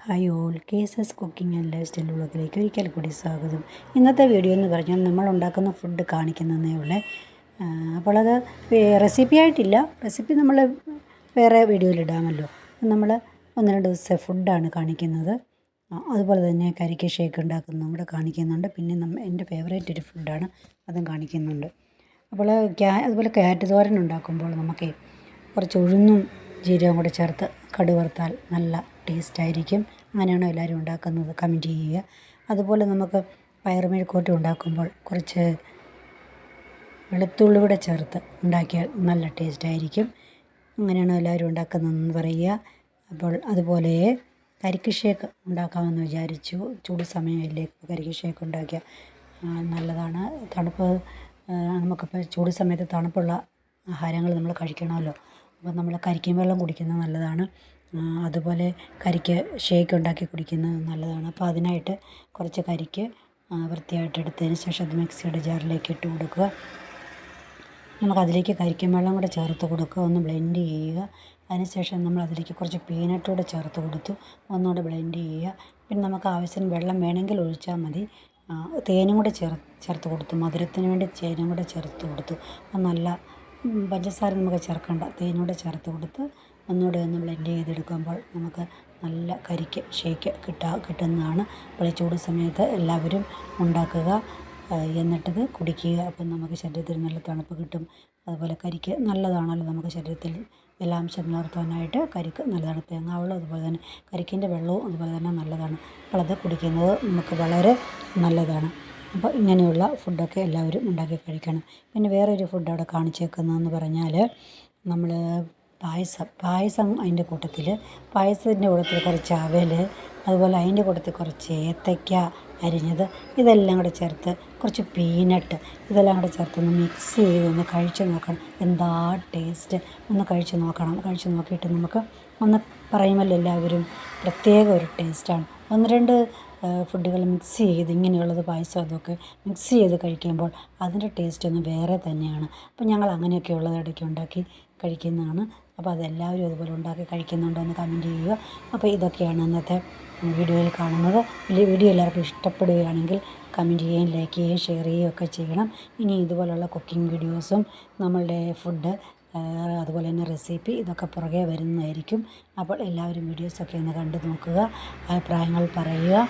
Hi all, കേസസ് cooking and lifestyle വ്ളോഗിലേക്ക് ഒരിക്കൽ കൂടി സ്വാഗതം. ഇന്നത്തെ വീഡിയോ എന്ന് പറഞ്ഞാൽ നമ്മൾ ഉണ്ടാക്കുന്ന ഫുഡ് കാണിക്കുന്നതേ ഉള്ളേ. അപ്പോൾ അത് റെസിപ്പി ആയിട്ടില്ല. റെസിപ്പി നമ്മൾ വേറെ വീഡിയോയിൽ ഇടാമല്ലോ. നമ്മൾ 1-2 ദിവസത്തെ ഫുഡാണ് കാണിക്കുന്നത്. അതുപോലെ തന്നെ കരിക്ക് ഷേക്ക് ഉണ്ടാക്കുന്നതും കൂടെ കാണിക്കുന്നുണ്ട്. പിന്നെ എൻ്റെ ഫേവറേറ്റ് ഒരു ഫുഡാണ്, അതും കാണിക്കുന്നുണ്ട്. അപ്പോൾ അതുപോലെ ക്യാരറ്റ് തോരൻ ഉണ്ടാക്കുമ്പോൾ നമുക്ക് കുറച്ച് ഉഴുന്നും ജീരകവും കൂടെ ചേർത്ത് കടുക് വറുത്താൽ നല്ല ടേസ്റ്റായിരിക്കും. അങ്ങനെയാണോ എല്ലാവരും ഉണ്ടാക്കുന്നത്? കമൻറ്റ് ചെയ്യുക. അതുപോലെ നമുക്ക് പയറ് മെഴുക്കുവരട്ടി ഉണ്ടാക്കുമ്പോൾ കുറച്ച് വെളുത്തുള്ളി കൂടെ ചേർത്ത് ഉണ്ടാക്കിയാൽ നല്ല ടേസ്റ്റായിരിക്കും. അങ്ങനെയാണോ എല്ലാവരും ഉണ്ടാക്കുന്നതെന്ന് പറയുക. അപ്പോൾ അതുപോലെ കരിക്ക് ഷേക്ക് ഉണ്ടാക്കാമെന്ന് വിചാരിച്ചു. ചൂട് സമയമല്ലേ, കരിക്ക് ഷേക്ക് ഉണ്ടാക്കിയാൽ നല്ലതാണ്. തണുപ്പ് നമുക്കിപ്പോൾ ചൂട് സമയത്ത് തണുപ്പുള്ള ആഹാരങ്ങൾ നമ്മൾ കഴിക്കണമല്ലോ. അപ്പോൾ നമ്മൾ കരിക്കും വെള്ളം കുടിക്കുന്നത് നല്ലതാണ്. അതുപോലെ കരിക്ക് ഷേക്ക് ഉണ്ടാക്കി കുടിക്കുന്നത് നല്ലതാണ്. അപ്പോൾ അതിനായിട്ട് കുറച്ച് കരിക്ക് വൃത്തിയായിട്ട് എടുത്തതിന് ശേഷം അത് മിക്സിയുടെ ജാറിലേക്ക് ഇട്ട് കൊടുക്കുക. നമുക്കതിലേക്ക് കരിക്കും വെള്ളം കൂടെ ചേർത്ത് കൊടുക്കുക, ഒന്ന് ബ്ലെൻഡ് ചെയ്യുക. അതിനുശേഷം നമ്മൾ അതിലേക്ക് കുറച്ച് പീനട്ട് കൂടെ ചേർത്ത് കൊടുത്തു, ഒന്നുകൂടെ ബ്ലെൻഡ് ചെയ്യുക. പിന്നെ നമുക്ക് ആവശ്യത്തിന് വെള്ളം വേണമെങ്കിൽ ഒഴിച്ചാൽ മതി. തേനും കൂടെ ചേർത്ത് കൊടുത്തു, മധുരത്തിന് വേണ്ടി തേനും കൂടെ ചേർത്ത് കൊടുത്തു. അപ്പം നല്ല പഞ്ചസാര നമുക്ക് ചേർക്കേണ്ട, തേനൂടെ ചേർത്ത് കൊടുത്ത് ഒന്നുകൂടെ ഒന്ന് ബ്ലെൻഡ് ചെയ്തെടുക്കുമ്പോൾ നമുക്ക് നല്ല കരിക്ക് ഷേക്ക് കിട്ടുന്നതാണ്. അപ്പോൾ ഈ ചൂട് സമയത്ത് എല്ലാവരും ഉണ്ടാക്കുക, എന്നിട്ടത് കുടിക്കുക. അപ്പം നമുക്ക് ശരീരത്തിന് നല്ല തണുപ്പ് കിട്ടും. അതുപോലെ കരിക്ക് നല്ലതാണല്ലോ, നമുക്ക് ശരീരത്തിൽ ജലാംശം നിലനിർത്താനായിട്ട് കരിക്ക് നല്ലതാണ്. തേങ്ങാവെള്ളം അതുപോലെ തന്നെ കരിക്കിൻ്റെ വെള്ളവും അതുപോലെ തന്നെ നല്ലതാണ്. അപ്പോൾ അത് കുടിക്കുന്നത് നമുക്ക് വളരെ നല്ലതാണ്. അപ്പോൾ ഇങ്ങനെയുള്ള ഫുഡൊക്കെ എല്ലാവരും ഉണ്ടാക്കി കഴിക്കണം. പിന്നെ വേറൊരു ഫുഡ് അവിടെ കാണിച്ചേക്കുന്നതെന്ന് പറഞ്ഞാൽ നമ്മൾ പായസം അതിൻ്റെ കൂട്ടത്തിൽ പായസത്തിൻ്റെ കൂട്ടത്തിൽ കുറച്ച് അവൽ, അതുപോലെ അതിൻ്റെ കൂട്ടത്തിൽ കുറച്ച് ഏത്തയ്ക്ക അരിഞ്ഞത്, ഇതെല്ലാം കൂടെ ചേർത്ത് കുറച്ച് പീനട്ട്, ഇതെല്ലാം കൂടെ ചേർത്തൊന്ന് മിക്സ് ചെയ്ത് ഒന്ന് കഴിച്ച് നോക്കണം. എന്താ ടേസ്റ്റ്, ഒന്ന് കഴിച്ച് നോക്കണം. കഴിച്ച് നോക്കിയിട്ട് നമുക്ക് ഒന്ന് പറയുമല്ലോ എല്ലാവരും, പ്രത്യേക ഒരു ടേസ്റ്റാണ്. 1-2 ഫുഡുകൾ മിക്സ് ചെയ്ത് ഇങ്ങനെയുള്ളത് പായസം അതൊക്കെ മിക്സ് ചെയ്ത് കഴിക്കുമ്പോൾ അതിൻ്റെ ടേസ്റ്റ് ഒന്ന് വേറെ തന്നെയാണ്. അപ്പോൾ ഞങ്ങൾ അങ്ങനെയൊക്കെയുള്ളത് ഇടയ്ക്ക് ഉണ്ടാക്കി കഴിക്കുന്നതാണ്. അപ്പോൾ അതെല്ലാവരും അതുപോലെ ഉണ്ടാക്കി കഴിക്കുന്നുണ്ടോ എന്ന് കമൻറ്റ് ചെയ്യുക. അപ്പോൾ ഇതൊക്കെയാണ് ഇന്നത്തെ വീഡിയോയിൽ കാണുന്നത്. വീഡിയോ എല്ലാവർക്കും ഇഷ്ടപ്പെടുകയാണെങ്കിൽ കമൻറ്റ് ചെയ്യുകയും ലൈക്ക് ചെയ്യുകയും ഷെയർ ചെയ്യുകയും ഒക്കെ ചെയ്യണം. ഇനി ഇതുപോലുള്ള കുക്കിംഗ് വീഡിയോസും നമ്മളുടെ ഫുഡ് അതുപോലെ തന്നെ റെസിപ്പി ഇതൊക്കെ പുറകെ വരുന്നതായിരിക്കും. അപ്പോൾ എല്ലാവരും വീഡിയോസൊക്കെ ഒന്ന് കണ്ടു നോക്കുക, അഭിപ്രായങ്ങൾ പറയുക.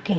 ഓക്കെ.